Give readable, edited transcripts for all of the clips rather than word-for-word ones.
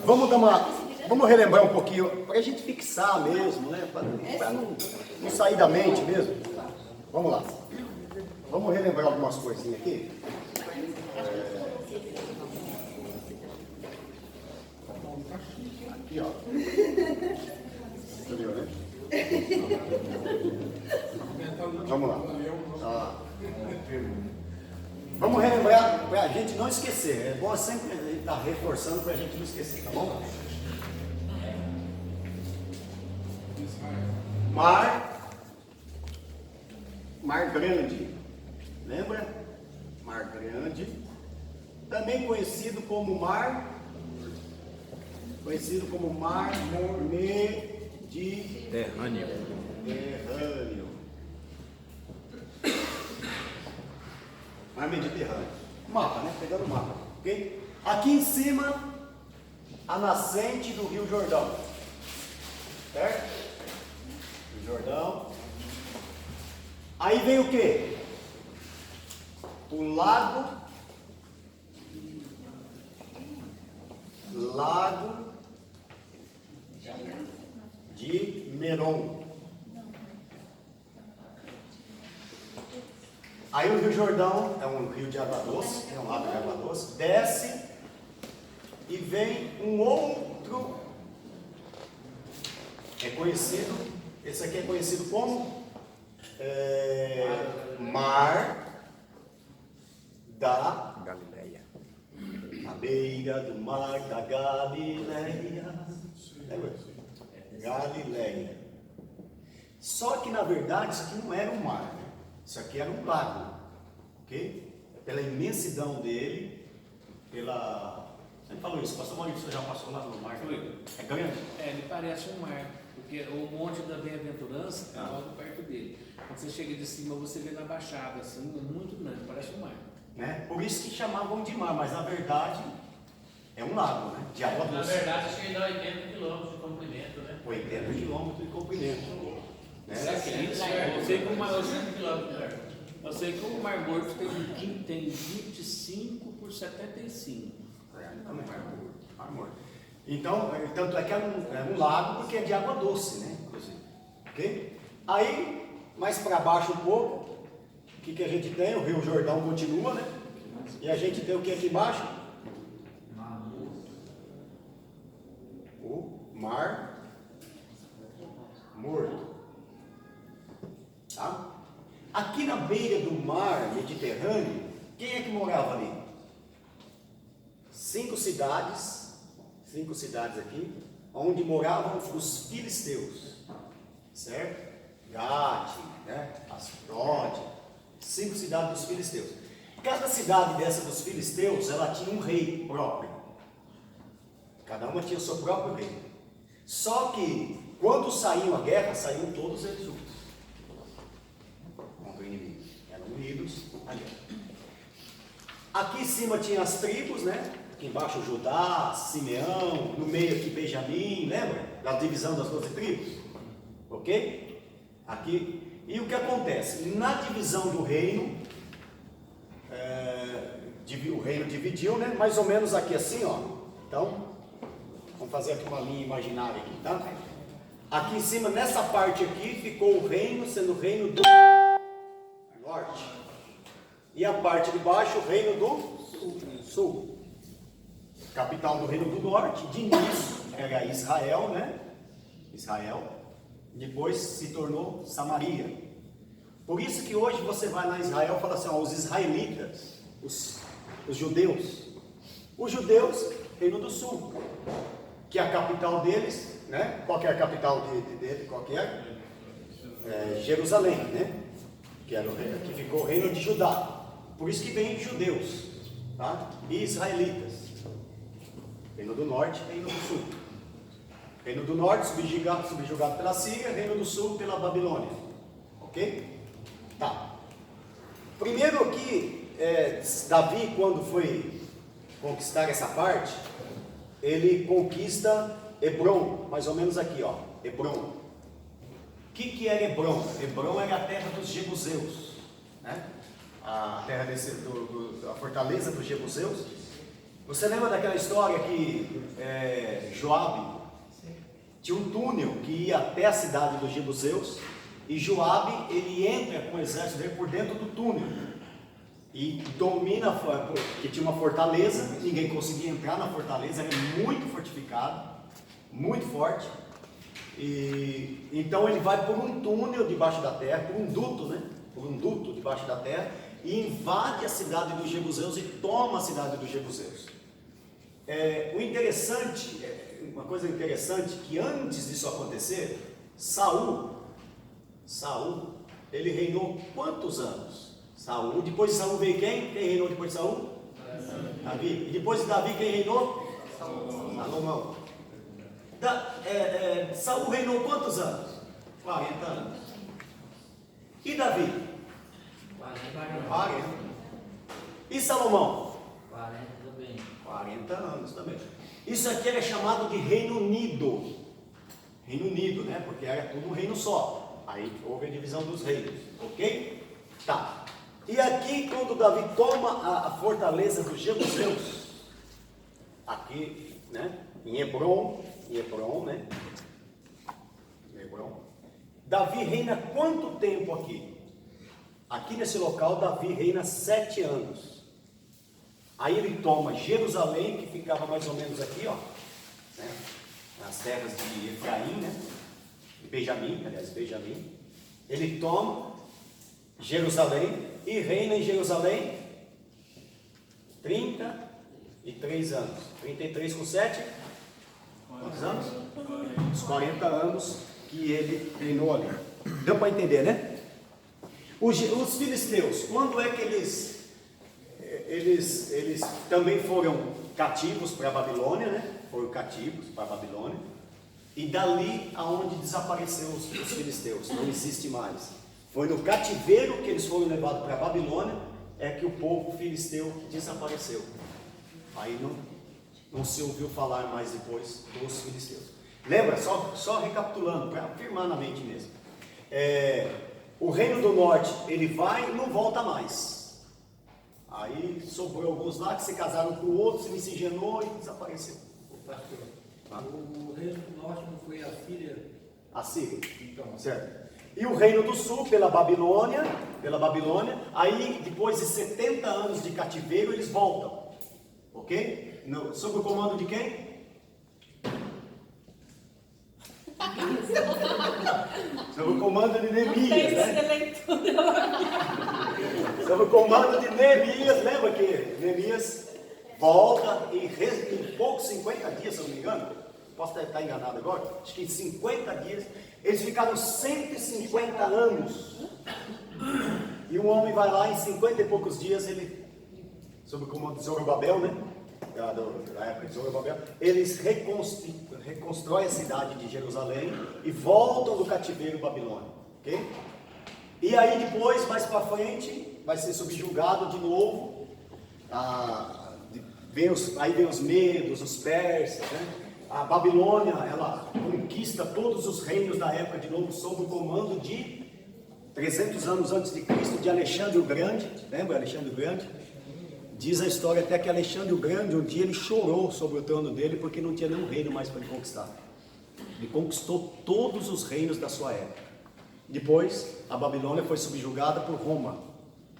Vamos relembrar um pouquinho, para a gente fixar mesmo, né? Para não sair da mente mesmo. Vamos lá. Vamos relembrar algumas coisinhas aqui. Aqui, ó. Entendeu, né? Vamos lá. Vamos relembrar para a gente não esquecer. É bom sempre estar reforçando para a gente não esquecer, tá bom? Mar Grande. Lembra? Mar Grande. Também conhecido como Mar Mediterrâneo. Mar Mediterrâneo. Mapa, né? Pegando o mapa, ok? Aqui em cima, a nascente do Rio Jordão. Certo? Rio Jordão. Aí vem o quê? O Lago de Meron. Aí o Rio Jordão é um rio de água doce, é um lago de água doce, desce e vem um outro, esse aqui é conhecido como Mar da Galileia. À beira do mar da Galileia. Galileia. Só que na verdade isso aqui não era um mar, né? Isso aqui era um lago, ok? Pela imensidão dele, Você falou isso, pastor Maurício, você já passou lá no mar? É grande? Ele parece um mar, porque o Monte da Bem-aventurança é logo perto dele. Quando você chega de cima, você vê na baixada, assim, é muito grande, parece um mar. Né? Por isso que chamavam de mar, mas na verdade é um lago, né? De água doce. Na verdade, acho que ele dá 80 quilômetros de comprimento, né? 80 quilômetros de comprimento. Né? Será que é isso? Eu sei que o Mar Morto tem 25 por 75. Mar Morto. Então, tanto é que é um lago porque é de água doce, né? Inclusive. Ok? Aí, mais para baixo um pouco, o que a gente tem? O Rio Jordão continua, né? E a gente tem o que aqui embaixo? O Mar Morto. Tá? Aqui na beira do mar Mediterrâneo, quem é que morava ali? 5 cidades aqui, onde moravam os filisteus, certo? Gate, né? Asdod, 5 cidades dos filisteus. Cada cidade dessa dos filisteus, ela tinha um rei próprio. Cada uma tinha o seu próprio rei. Só que, quando saíam a guerra, saíam todos eles juntos. Contra o inimigo. Eram unidos à guerra. Aqui em cima tinha as tribos, né? Aqui embaixo Judá, Simeão, no meio aqui Benjamim, lembra? Da divisão das 12 tribos. Ok? Aqui. E o que acontece? Na divisão do reino, o reino dividiu, né? Mais ou menos aqui assim, ó. Então, vamos fazer aqui uma linha imaginária aqui, tá? Aqui em cima, nessa parte aqui, ficou o reino, sendo o reino do norte. E a parte de baixo, o reino do sul. Capital do reino do norte, de início, era Israel, né? Israel. Depois se tornou Samaria. Por isso que hoje você vai na Israel e fala assim, ó, os israelitas, os judeus. Os judeus, reino do sul, que é a capital deles, né? Qual que é a capital dele? Qual que é? Jerusalém, né? Que ficou o reino de Judá. Por isso que vem judeus, tá? E israelitas. Reino do norte, reino do sul. Reino do norte subjugado pela Síria, reino do sul pela Babilônia. Ok? Tá. Primeiro aqui, Davi, quando foi conquistar essa parte, ele conquista Hebrom, mais ou menos aqui, ó. Hebrom. O que era Hebrom? Hebrom era a terra dos jebuseus, né? A terra a fortaleza dos jebuseus. Você lembra daquela história que Joabe tinha um túnel que ia até a cidade dos Jebuseus, e Joabe, ele entra com o exército dele por dentro do túnel e domina, porque tinha uma fortaleza, ninguém conseguia entrar na fortaleza, era muito fortificado, muito forte, e então ele vai por um túnel debaixo da terra, por um duto, né? Por um duto debaixo da terra, e invade a cidade dos Jebuseus e toma a cidade dos Jebuseus. O interessante, uma coisa interessante, que antes disso acontecer, Saul, ele reinou quantos anos? Saul. Depois de Saul veio quem? Quem reinou depois de Saul? Davi. E depois de Davi quem reinou? Salomão. Saul reinou quantos anos? 40 anos. E Davi? 40. E Salomão? 40 também. 40 anos também. Isso aqui era chamado de Reino Unido. Reino Unido, né? Porque era tudo um reino só. Aí houve a divisão dos reinos. Ok? Tá. E aqui, quando Davi toma a fortaleza dos Jebuseus, aqui, né? Em Hebron, né? Hebron. Davi reina quanto tempo aqui? Aqui nesse local, Davi reina 7 anos. Aí ele toma Jerusalém, que ficava mais ou menos aqui, ó, né? Nas terras de Efraim, né? Benjamim. Ele toma Jerusalém e reina em Jerusalém 33 anos. 33 com 7? Quantos anos? Os 40 anos que ele reinou ali. Deu para entender, né? Os filisteus, quando é que eles também foram cativos para a Babilônia, né? Foram cativos para a Babilônia. E dali aonde desapareceu os filisteus, não existe mais. Foi no cativeiro que eles foram levados para a Babilônia, é que o povo filisteu desapareceu. Aí não se ouviu falar mais depois dos filisteus. Lembra? Só recapitulando, para afirmar na mente mesmo. O reino do norte, ele vai e não volta mais. Aí sobrou alguns lá que se casaram com o outro, se miscigenou e desapareceu. O reino do norte não foi a Síria? A Síria. Então, certo. E o reino do sul, pela Babilônia, aí depois de 70 anos de cativeiro, eles voltam. Ok? Sob o comando de quem? Sob o comando de Neemias, né? Sob o comando de Neemias, lembra que Neemias volta e em poucos 50 dias, se eu não me engano, posso estar enganado agora, acho que em 50 dias, eles ficaram 150 anos. E um homem vai lá em 50 e poucos dias, ele, sob o comando de Zorobabel, né? Da época de Zorobabel, eles reconstroem a cidade de Jerusalém e voltam do cativeiro babilônico, ok? E aí depois, mais para frente, vai ser subjugado de novo. Aí vem os medos, os persas, né? A Babilônia, ela conquista todos os reinos da época de novo sob o comando de 300 anos antes de Cristo, de Alexandre o Grande. Lembra Alexandre o Grande? Diz a história até que Alexandre o Grande, um dia ele chorou sobre o trono dele porque não tinha nenhum reino mais para ele conquistar. Ele conquistou todos os reinos da sua época. Depois, a Babilônia foi subjugada por Roma,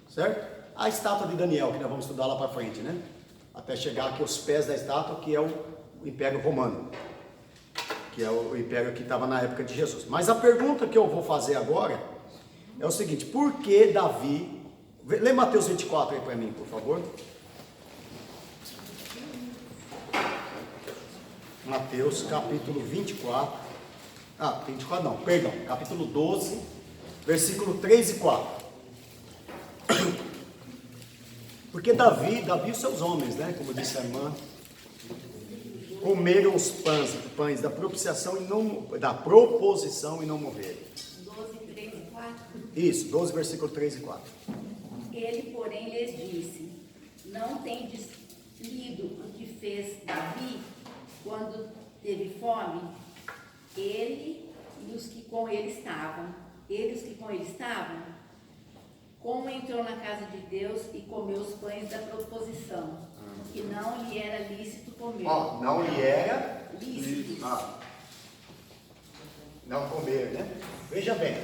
certo? A estátua de Daniel, que nós vamos estudar lá para frente, né? Até chegar aqui aos pés da estátua, que é o Império Romano, que é o império que estava na época de Jesus. Mas a pergunta que eu vou fazer agora é o seguinte: por que Davi... Lê Mateus 24 aí para mim, por favor. Mateus capítulo 24. 24 não, perdão. Capítulo 12, versículo 3 e 4. Porque Davi e os seus homens, né? Como disse a irmã, comeram os pães da propiciação da proposição e não morreram. 12, 3 e 4. Isso, 12, versículo 3 e 4. Ele, porém, lhes disse: não tendes lido o que fez Davi quando teve fome? Ele e os que com ele estavam. Como entrou na casa de Deus e comeu os pães da proposição, que não lhe era lícito comer. Ó, não lhe era Lícito. não comer, né? Veja bem,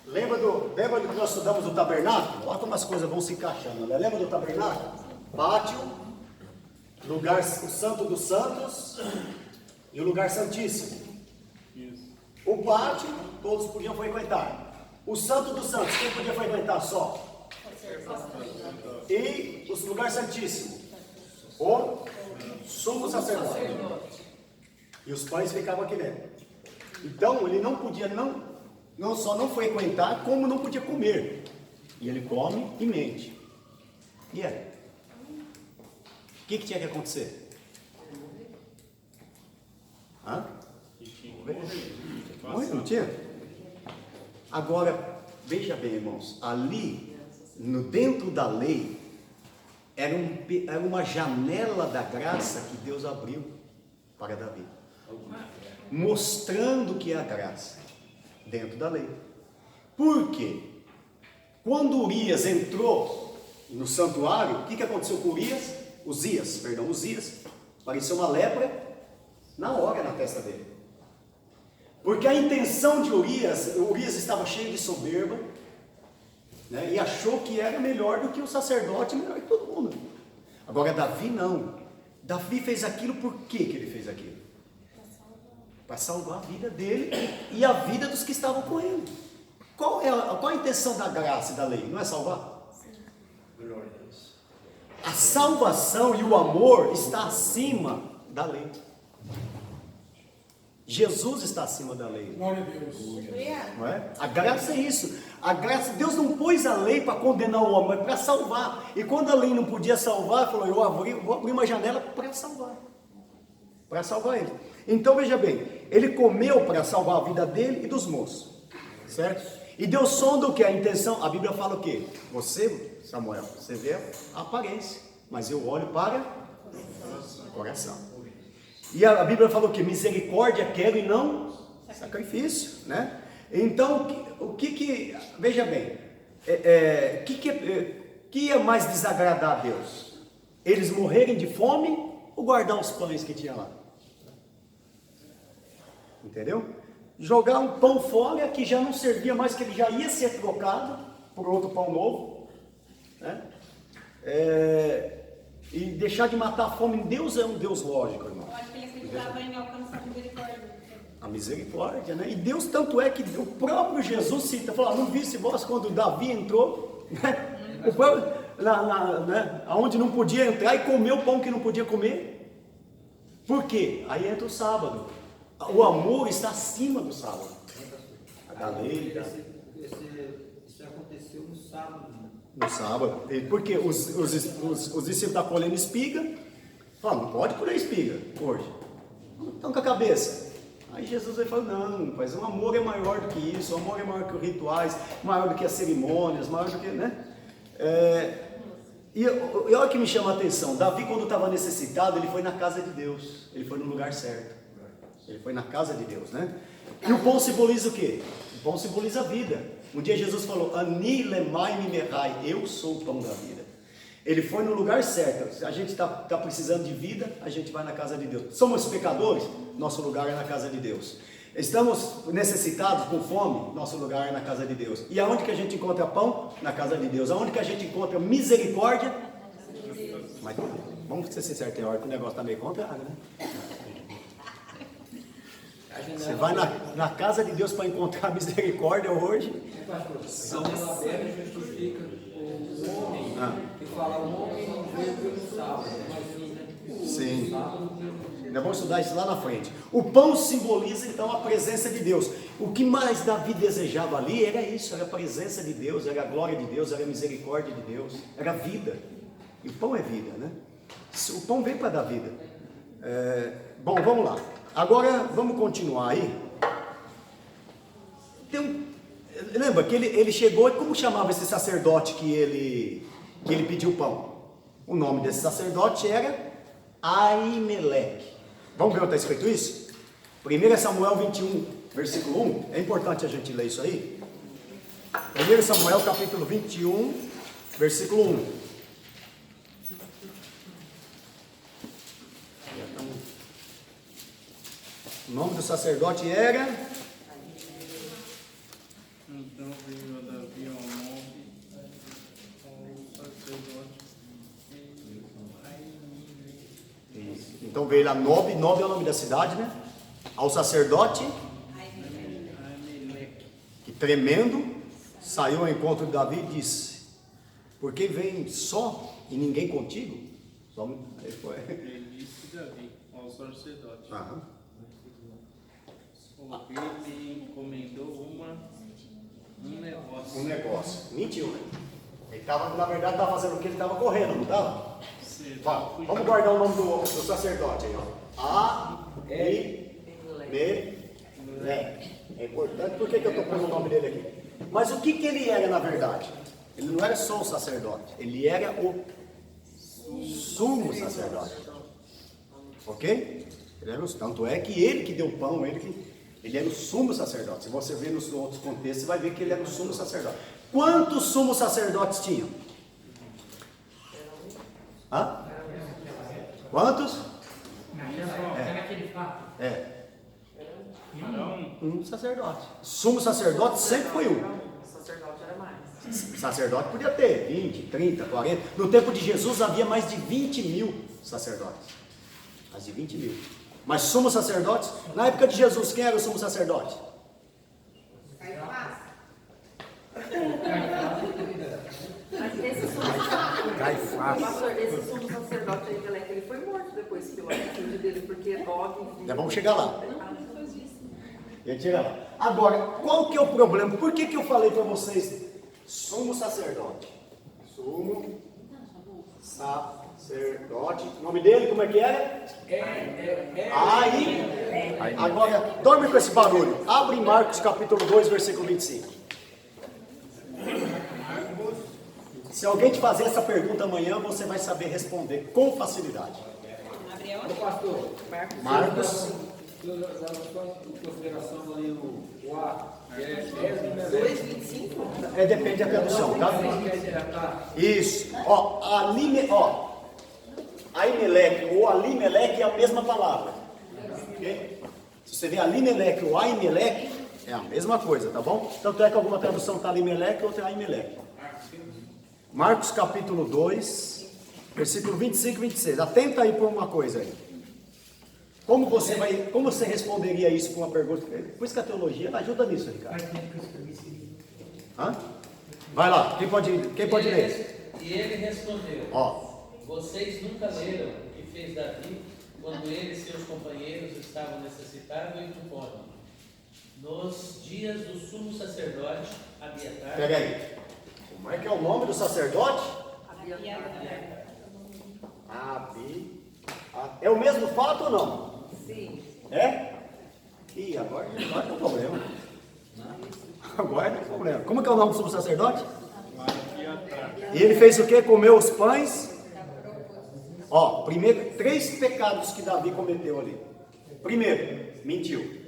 lembra do que nós estudamos do tabernáculo? Olha como as coisas vão se encaixando, né? Lembra do tabernáculo? Pátio, lugar, o santo dos santos e o lugar santíssimo. O pátio, todos podiam frequentar. O santo dos santos, quem podia frequentar só? E o lugar santíssimo? O sumo sacerdote. E os pães ficavam aqui dentro. Então ele não podia não só não frequentar, como não podia comer. E ele come e mente. E aí? O que tinha que acontecer? Não tinha? Agora, veja bem, irmãos, ali, dentro da lei, era uma janela da graça que Deus abriu para Davi, mostrando que é a graça dentro da lei. Por quê? Quando Urias entrou no santuário, o que aconteceu com Uzias, apareceu uma lepra na hora na testa dele. Porque a intenção de Urias estava cheio de soberba, né, e achou que era melhor do que o sacerdote, melhor que todo mundo. Agora Davi não. Davi fez aquilo, por que ele fez aquilo? Para salvar a vida dele e a vida dos que estavam com ele. Qual a intenção da graça e da lei? Não é salvar? Glória a Deus. A salvação e o amor está acima da lei. Jesus está acima da lei. Glória a Deus. Não é? A graça é isso. A graça, Deus não pôs a lei para condenar o homem, mas para salvar. E quando a lei não podia salvar, ele falou: vou abrir uma janela para salvar. Para salvar ele. Então veja bem, ele comeu para salvar a vida dele e dos moços. Certo? E Deus sonda o que? A intenção. A Bíblia fala o quê? Você, Samuel, você vê a aparência, mas eu olho para o coração. E a Bíblia fala o que? Misericórdia quero e não sacrifício, né? Então, veja bem, que é mais desagradar a Deus? Eles morrerem de fome ou guardar os pães que tinha lá? Entendeu? Jogar um pão fora que já não servia mais, que ele já ia ser trocado por outro pão novo, né? E deixar de matar a fome. Deus é um Deus lógico, irmão. Eu acho que ele acreditava em alcançar a misericórdia. A misericórdia, né? E Deus, tanto é que o próprio Jesus cita, falou: não visse vós quando Davi entrou, né? O próprio, né? Onde não podia entrar e comeu o pão que não podia comer. Por quê? Aí entra o sábado. O amor está acima do sábado. Da lei. Isso aconteceu no sábado. No sábado. Porque os discípulos estavam colhendo espiga. Falaram: não pode colher espiga hoje. Estão com a cabeça. Aí Jesus vai falar: não, mas o amor é maior do que isso. O amor é maior que os rituais, maior do que as cerimônias, maior do que, né? E olha o que me chama a atenção. Davi, quando estava necessitado, ele foi na casa de Deus. Ele foi no lugar certo. Ele foi na casa de Deus, né? E o pão simboliza o quê? O pão simboliza a vida. Um dia Jesus falou: Ani lemai mimerai, eu sou o pão da vida. Ele foi no lugar certo. Se a gente está precisando de vida, a gente vai na casa de Deus. Somos pecadores? Nosso lugar é na casa de Deus. Estamos necessitados, com fome? Nosso lugar é na casa de Deus. E aonde que a gente encontra pão? Na casa de Deus. Aonde que a gente encontra misericórdia? Mas vamos ser sinceros, tem hora que o negócio está meio contrário, né? Você vai na casa de Deus para encontrar misericórdia hoje? Pastor, a janela aberta justifica o homem. Que fala: o homem não veio pelo sábado, mas sim, né? Sim. Sábado, Nós vamos estudar isso lá na frente. O pão simboliza então a presença de Deus. O que mais Davi desejava ali era isso, era a presença de Deus, era a glória de Deus, era a misericórdia de Deus, era a vida. E o pão é vida, né? O pão vem para dar vida. Bom, vamos lá. Agora vamos continuar aí. Lembra que ele chegou, e como chamava esse sacerdote que ele pediu pão? O nome desse sacerdote era Aimeleque. Vamos ver onde está escrito isso? 1 Samuel 21, versículo 1. É importante a gente ler isso aí. 1 Samuel capítulo 21, versículo 1. O nome do sacerdote era... Então veio Davi ao monte, ao sacerdote. Isso. Então veio lá Nob é o nome da cidade, né? Ao sacerdote, que tremendo, saiu ao encontro de Davi e disse: por que vem só e ninguém contigo? Aí foi. Ele disse Davi ao sacerdote. Aham. Ele encomendou um negócio. Um negócio. Mentiu, né? Ele estava, na verdade, estava fazendo o que? Ele estava correndo, não estava? Vamos guardar o nome do sacerdote aí, ó. É importante. Por que eu estou pondo o nome dele aqui? Mas o que ele era, na verdade? Ele não era só o sacerdote. Ele era o sumo sacerdote. Ok? Tanto é que ele que deu pão, ele era o sumo sacerdote. Se você ver nos outros contextos, você vai ver que ele era o sumo sacerdote. Quantos sumos sacerdotes tinham? Hã? Quantos? Um sacerdote. Sumo sacerdote sempre foi um. Sacerdote podia ter 20, 30, 40. No tempo de Jesus havia mais de 20 mil sacerdotes. Mais de 20 mil. Mas sumos sacerdotes, na época de Jesus, quem era o sumo sacerdote? Mas esse sumo sacerdote aí, ele foi morto depois que eu atendi dele, porque Nob... Já vamos chegar lá. Agora, qual que é o problema? Por que eu falei para vocês sumo sacerdote? Sumo sacerdote. O nome dele, como é que era? Aí. Agora, dorme com esse barulho. Abre em Marcos capítulo 2, versículo 25. Se alguém te fazer essa pergunta amanhã, você vai saber responder com facilidade. Ô pastor, Marcos. Em consideração ali o A, é 2,25? Depende da tradução, tá? Isso. Aimeleque ou Alimeleque é a mesma palavra. Okay? Se você vê Alimeleque ou Aimeleque, é a mesma coisa, tá bom? Tanto é que alguma tradução está Alimeleque, outra é Aimeleque. Marcos capítulo 2, versículo 25 e 26. Atenta aí por uma coisa aí. Como você responderia isso com uma pergunta? Por isso que a teologia ajuda nisso, Ricardo. Hã? Vai lá, quem pode ler? E ele respondeu: vocês nunca leram o que fez Davi quando ele e seus companheiros estavam necessitados e com fome, nos dias do sumo sacerdote Abiatar? Pega aí. Como é que é o nome do sacerdote? É o mesmo fato ou não? Sim. É? Ih, agora tem um problema. Agora tem um problema. Como é que é o nome do sumo sacerdote? E ele fez o que? Comeu os pães. Primeiro, 3 pecados que Davi cometeu ali. Primeiro, mentiu.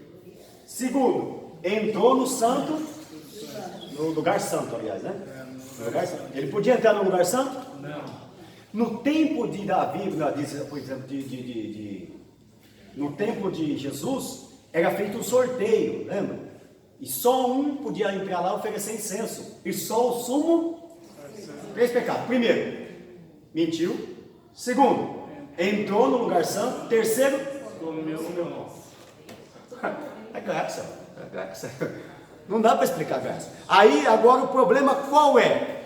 Segundo, entrou no santo, no lugar santo, aliás, né? No lugar santo. Ele podia entrar no lugar santo? Não. No tempo de Davi, por exemplo, no tempo de Jesus, era feito um sorteio, lembra? E só um podia entrar lá e oferecer incenso. E só o sumo, 3 pecados. Primeiro, mentiu. Segundo, entrou no lugar santo. Terceiro, Comeu o meu. é graça. Não dá para explicar graça. Aí, agora o problema qual é?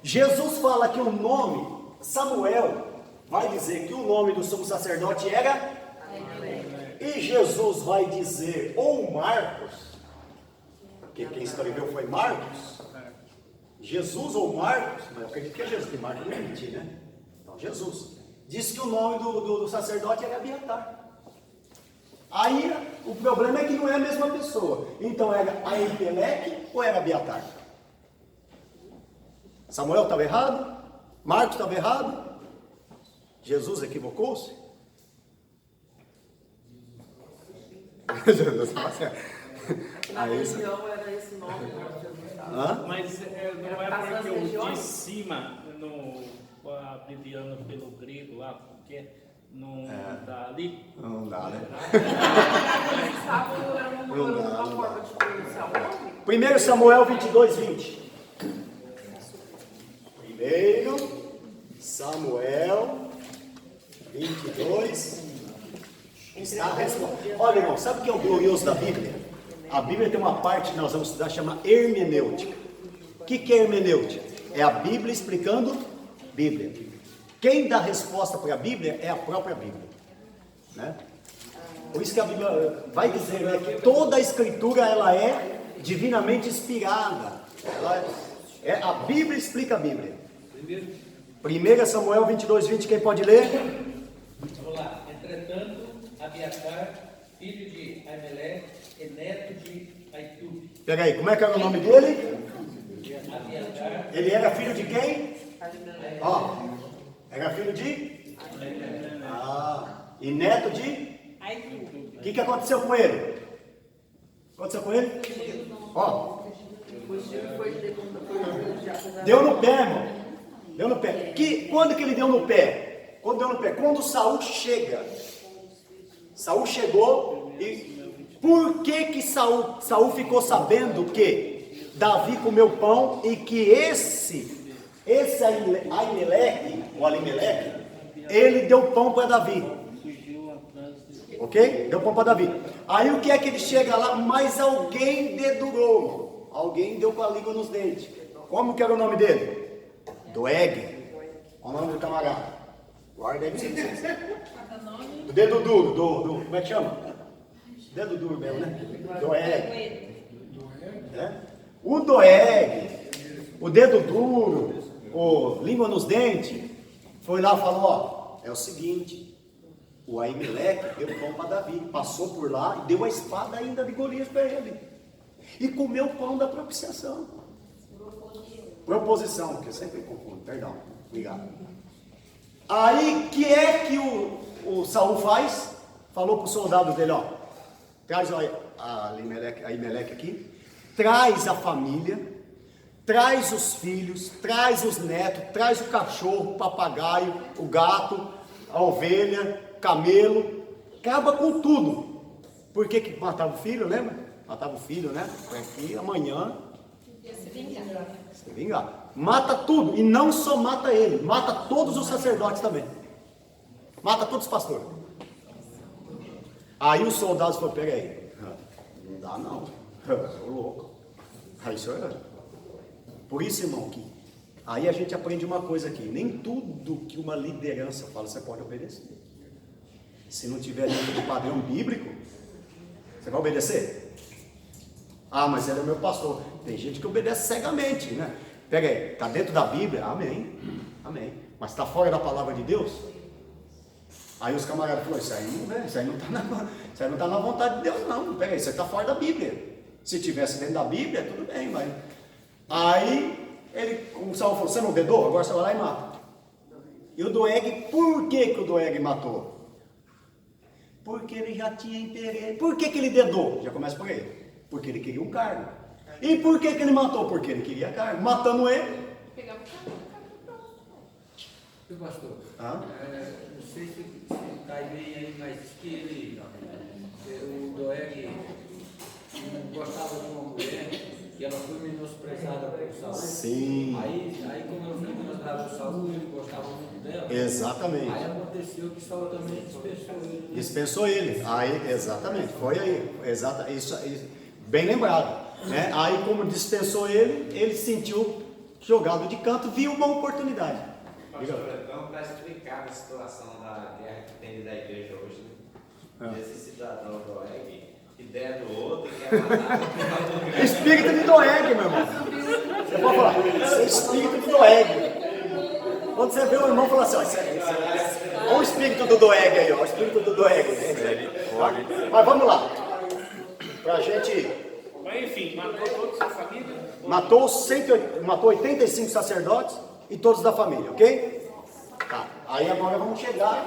Jesus fala que o nome, Samuel vai dizer que o nome do sumo sacerdote era, e Jesus vai dizer, ou Marcos, porque quem escreveu foi Marcos, Jesus ou Marcos, mas eu acredito que é Jesus, porque Marcos não é mentir, né? Então, Jesus disse que o nome do sacerdote era Abiatar. Aí o problema é que não é a mesma pessoa. Então era Aimeleque ou era Abiatar? Samuel estava errado? Marcos estava errado? Jesus equivocou-se? Jesus estava certo. Na região era esse nome de Jesus. Mas não é porque o de cima, no abreviando pelo grego lá, porque não dá Davi? Não dá, né? Sábado era uma forma de pronunciar o nome. 1 Samuel 22, 20. 1 Samuel 22. Está a resposta. Olha, irmão, sabe o que é o glorioso da Bíblia? A Bíblia tem uma parte que nós vamos estudar, chama hermenêutica. O que é hermenêutica? É a Bíblia explicando Bíblia. Quem dá resposta para a Bíblia é a própria Bíblia, né? Por isso que a Bíblia vai dizer, né, que toda a Escritura ela é divinamente inspirada. A Bíblia explica a Bíblia. 1 Samuel 22, 20, quem pode ler? Vamos lá. Entretanto, Abiatar, filho de Aimeleque e neto de Aitube. Pega aí, como é que era o nome dele? Abiatar. Ele era filho de quem? Ó, era filho de? E neto de? O que aconteceu com ele? O que aconteceu com ele? Ó, deu no pé, irmão. Deu no pé. Quando que ele deu no pé? Quando deu no pé? Quando Saul chega. Saul chegou e por que Saul ficou sabendo que Davi comeu pão e que esse Aimeleque, o Alimeleque, ele deu pão para Davi. Ok? Deu pão para Davi. Aí o que é que ele chega lá? Mas alguém dedurou. Alguém deu com a língua nos dentes. Como que era o nome dele? Doeg. Olha o nome do camarada. Guarda aí pra vocês. O dedo duro, como é que chama? Dedo duro mesmo, né? Doeg. O Doeg, o dedo duro, o língua nos dentes, foi lá e falou, ó, é o seguinte, o Aimeleque deu pão para Davi, passou por lá e deu a espada ainda de Golias para ele. E comeu o pão da propiciação. Proposição, porque eu sempre confundo, perdão, obrigado. Aí, que é que o Saul faz? Falou para os soldados dele, ó, traz a Aimeleque aqui, traz a família, traz os filhos, traz os netos, traz o cachorro, o papagaio, o gato, a ovelha, camelo, acaba com tudo. Por que matava o filho, lembra? Matava o filho, né? Porque amanhã se vingar. Mata tudo, e não só mata ele, mata todos os sacerdotes também. Mata todos os pastores. Aí os soldados falaram, pega aí, não dá não, sou louco. Aí isso é. Por isso, irmão, que aí a gente aprende uma coisa aqui, nem tudo que uma liderança fala você pode obedecer. Se não tiver dentro do padrão bíblico, você vai obedecer? Ah, mas ele é meu pastor. Tem gente que obedece cegamente, né? Pega aí, está dentro da Bíblia? Amém, amém. Mas está fora da palavra de Deus? Aí os camaradas falaram, isso aí não está na vontade de Deus não. Pega aí, isso aí está fora da Bíblia. Se tivesse dentro da Bíblia, tudo bem, mas... Aí, o Saul falou, você não dedou? Agora você vai lá e mata. E o Doeg, por que o Doeg matou? Porque ele já tinha interesse. Por que ele dedou? Já começa por aí. Porque ele queria um cargo. E por que ele matou? Porque ele queria cargo. Matando ele. Pastor, Ah? não sei se está bem aí, mas diz que o Doeg não gostava de uma mulher e ela foi menosprezada por Saul. Sim. Aí como ela foi menosprezada por Saul, ele gostava muito dela. Exatamente. Aí aconteceu que Saul também dispensou ele. Dispensou ele. Aí, exatamente. Foi aí. Isso, bem lembrado. Né? Aí, como dispensou ele, ele se sentiu jogado de canto, viu uma oportunidade. Pastor, então, para explicar a situação da guerra que tem da igreja hoje, né? Esse cidadão Doeg, ideia do outro, e quer matar o Espírito de Doeg, meu irmão. Você pode falar, isso é espírito de Doeg. Quando você vê o irmão falar assim, olha o espírito do Doeg aí, ó, o espírito do Doeg. Mas vamos lá. Pra gente. Mas enfim, matou toda a sua família? Matou 85 sacerdotes e todos da família, ok? Tá. Aí agora vamos chegar.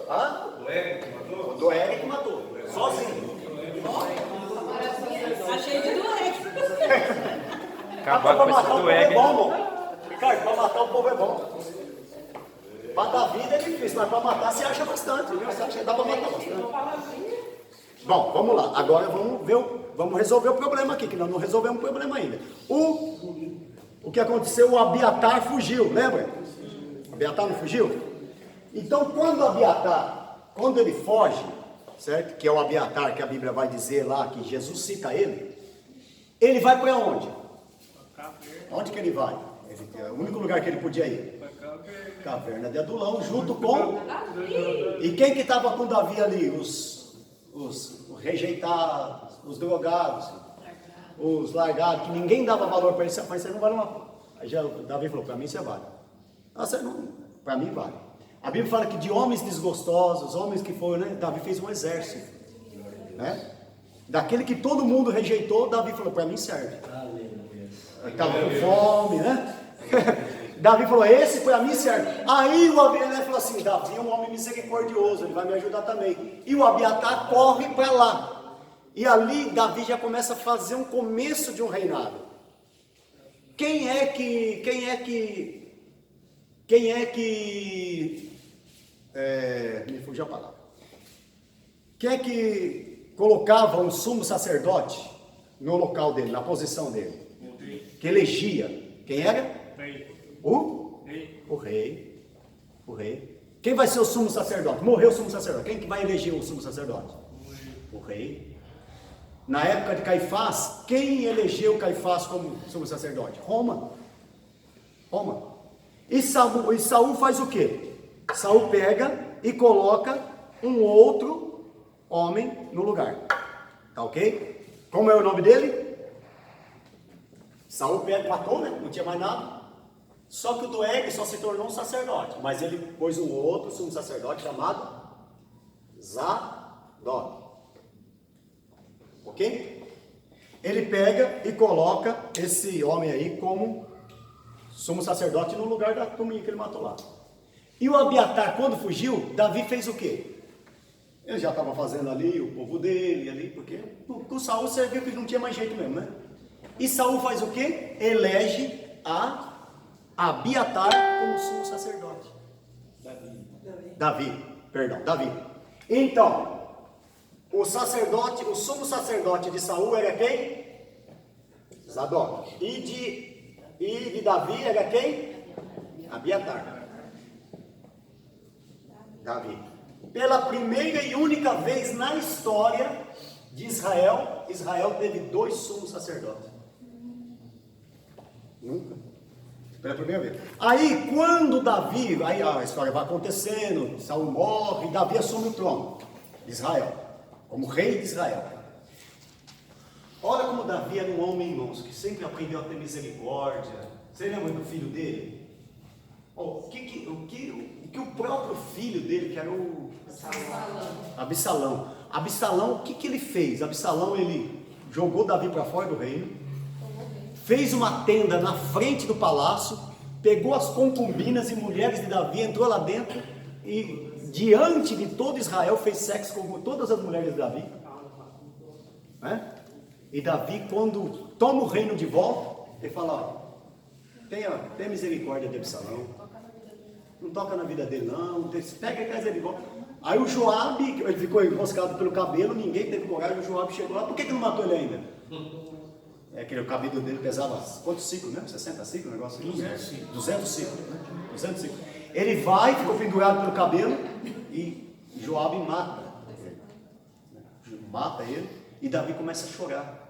Hã? O Doeg que matou. Sozinho. Achei de doente. Acabar com esse Doeg. É bom, irmão. Ricardo, para matar o povo é bom. Para dar vida é difícil, mas para matar você acha bastante, viu? Você acha que dá para matar bastante. Bom, vamos lá. Agora vamos resolver o problema aqui, que nós não resolvemos o problema ainda. O que aconteceu? O Abiatar fugiu, lembra? O Abiatar não fugiu? Então, quando ele foge, certo? Que é o Abiatar, que a Bíblia vai dizer lá, que Jesus cita ele vai para onde? Onde que ele vai? É o único lugar que ele podia ir. Caverna de Adulão, junto com... E quem que estava com Davi ali? Os rejeitados, os drogados, os largados, que ninguém dava valor para ele, mas você não vale uma... Aí já Davi falou, para mim você vale. Para mim vale. A Bíblia fala que de homens desgostosos, homens que foram, né? Davi fez um exército, né? Daquele que todo mundo rejeitou, Davi falou, para mim serve. Estava com fome, né? Davi falou, esse para mim serve. Aí o Abiatar falou assim, Davi é um homem misericordioso, ele vai me ajudar também. E o Abiatar corre para lá. E ali Davi já começa a fazer um começo de um reinado. Quem é que me fugiu a palavra. Quem é que colocava um sumo sacerdote no local dele, na posição dele? Que elegia. Quem era? O rei. Quem vai ser o sumo sacerdote? Morreu o sumo sacerdote. Quem que vai eleger o sumo sacerdote? O rei. Na época de Caifás, quem elegeu Caifás como sumo sacerdote? Roma. E Saul faz o quê? Saul pega e coloca um outro homem no lugar. Tá ok? Como é o nome dele? Saul pega, matou, né? Não tinha mais nada. Só que o Doeg só se tornou um sacerdote. Mas ele pôs um outro sumo sacerdote chamado Zadok. Ok? Ele pega e coloca esse homem aí como sumo sacerdote no lugar da turminha que ele matou lá. E o Abiatar, quando fugiu, Davi fez o quê? Ele já estava fazendo ali o povo dele, ali, porque o Saul serviu que não tinha mais jeito mesmo, né? E Saul faz o quê? Elege a Abiatar como sumo sacerdote. Davi. Então, o sumo sacerdote de Saul era quem? Zadok. E de Davi era quem? Abiatar. Davi. Pela primeira e única vez na história de Israel, Israel teve 2 sumos sacerdotes. Nunca. Pela primeira vez. Aí quando Davi, aí a história vai acontecendo, Saul morre, Davi assume o trono de Israel, como rei de Israel. Olha como Davi era um homem, irmãos, que sempre aprendeu a ter misericórdia. Você lembra do filho dele? O que o próprio filho dele, que era o Absalão, o que ele fez? Absalão, ele jogou Davi para fora do reino, fez uma tenda na frente do palácio, pegou as concubinas e mulheres de Davi, entrou lá dentro e diante de todo Israel fez sexo com todas as mulheres de Davi. Né? E Davi, quando toma o reino de volta, ele fala, tenha misericórdia de Absalão, não toca na vida dele não, pega e traz ele de volta. Aí o Joabe, ele ficou enroscado pelo cabelo, ninguém teve coragem, o Joabe chegou lá, por que não matou ele ainda? É que o cabelo dele pesava quantos ciclos, né? 60 ciclos, um negócio assim? 200 ciclos, né? 200 ciclos. Ele vai, ficou pendurado pelo cabelo e Joabe mata ele e Davi começa a chorar.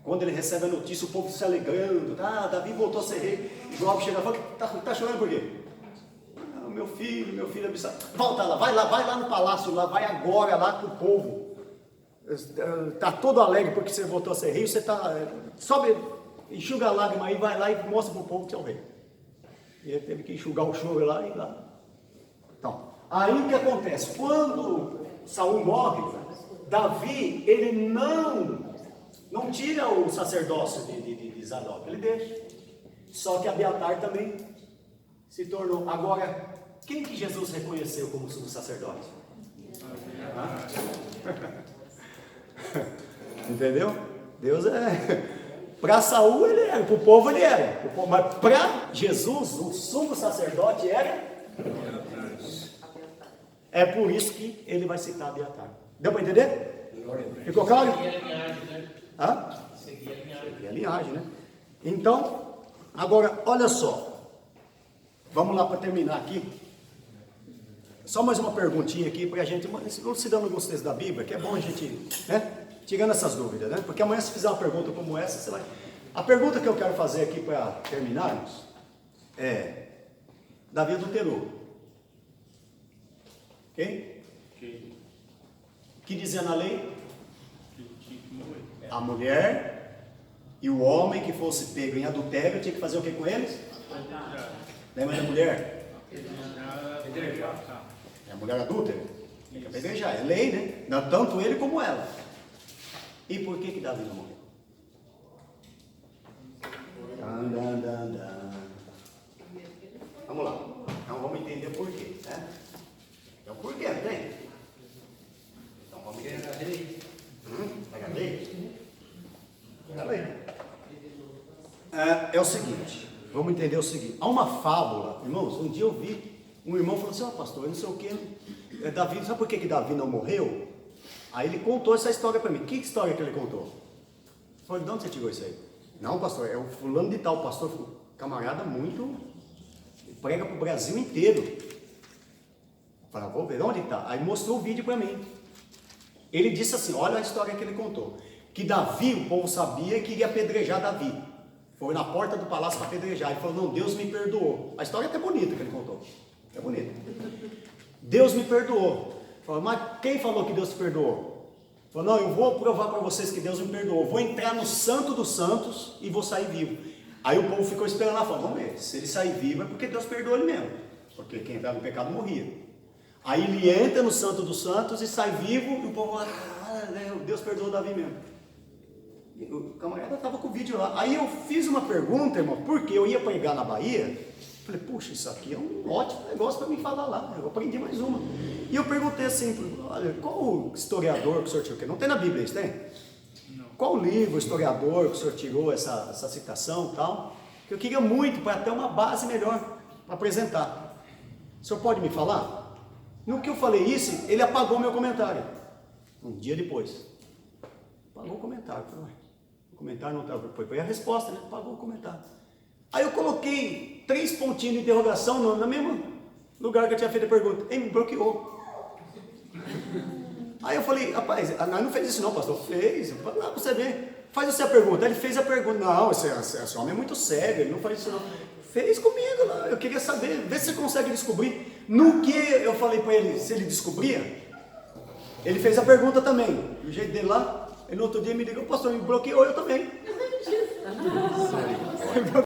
Quando ele recebe a notícia, o povo se alegrando, Davi voltou a ser rei. Joabe chega e fala, tá chorando por quê? Meu filho Absalão. Volta lá, vai lá no palácio, vai agora lá com o povo. Está todo alegre porque você voltou a ser rei, você sobe, enxuga a lágrima aí, vai lá e mostra para o povo que é o rei. E ele teve que enxugar o choro lá e lá. Então, aí o que acontece? Quando Saul morre, Davi, ele não tira o sacerdócio de Zadok, ele deixa. Só que Abiatar também se tornou. Agora, quem que Jesus reconheceu como sumo sacerdote? Entendeu? Deus para Saul ele era, para o povo ele era, mas para Jesus o sumo sacerdote era É por isso que ele vai citar Abiatar. Deu para entender? Ficou claro? Seguir a linhagem, né? Hã? Seguir a linhagem. Seguir a linhagem, né? Então, agora, olha só. Vamos lá para terminar aqui. Só mais uma perguntinha aqui para a gente, considerando alguns textos da Bíblia, que é bom a gente, né? Tirando essas dúvidas, né? Porque amanhã se fizer uma pergunta como essa, você vai... A pergunta que eu quero fazer aqui para terminarmos é: Davi adulterou. Ok? O que dizia na lei? A mulher e o homem que fosse pego em adultério tinha que fazer o que com eles? Lembra da mulher? É a mulher adúltera? Tem que apedrejar, é lei, né? Não, tanto ele como ela. E por que Davi não morreu? Vamos lá. Então vamos entender por quê, né? Então por quê, não tem? Então vamos entender. Pega a lei? Pega a lei. É o seguinte, vamos entender o seguinte. Há uma fábula, irmãos, um dia eu vi, um irmão falou assim: ó, pastor, eu não sei o que, Davi, sabe por que Davi não morreu? Aí ele contou essa história para mim. Que história que ele contou? Eu falei: de onde você tirou isso aí? Não, pastor, é o fulano de tal, pastor, camarada muito, prega para o Brasil inteiro. Eu falei: vou ver, onde está? Aí mostrou o vídeo para mim. Ele disse assim: olha a história que ele contou. Que Davi, o povo sabia que iria apedrejar Davi. Foi na porta do palácio para apedrejar. Ele falou: não, Deus me perdoou. A história é até bonita que ele contou. É bonita. Deus me perdoou. Falou: mas quem falou que Deus te perdoou? Falou: não, eu vou provar para vocês que Deus me perdoou. Vou entrar no Santo dos Santos e vou sair vivo. Aí o povo ficou esperando lá, falou: vamos ver, se ele sair vivo é porque Deus perdoou ele mesmo. Porque quem entrava no pecado morria. Aí ele entra no Santo dos Santos e sai vivo, e o povo fala: Deus perdoou Davi mesmo. E o camarada estava com o vídeo lá. Aí eu fiz uma pergunta, irmão, porque eu ia pregar na Bahia. Falei: puxa, isso aqui é um ótimo negócio para mim falar lá. Eu aprendi mais uma. E eu perguntei assim: olha, qual historiador que o senhor tirou? Não tem na Bíblia isso, tem? Não. Qual livro, historiador que o senhor tirou essa citação e tal? Que eu queria muito para ter uma base melhor para apresentar. O senhor pode me falar? No que eu falei isso, ele apagou meu comentário. Um dia depois. Apagou o comentário. O comentário não estava. Foi a resposta, né? Apagou o comentário. Aí eu coloquei 3 pontinhos de interrogação no mesmo lugar que eu tinha feito a pergunta. Ele me bloqueou. Aí eu falei: rapaz, não fez isso não, pastor. Fez. Lá para você ver. Faz você a pergunta. Ele fez a pergunta. Não, esse homem é muito sério, ele não faz isso não. Fez comigo lá. Eu queria saber, ver se você consegue descobrir. No que eu falei para ele, se ele descobria, ele fez a pergunta também. Do jeito dele lá, ele no outro dia me ligou: pastor, me bloqueou, eu também.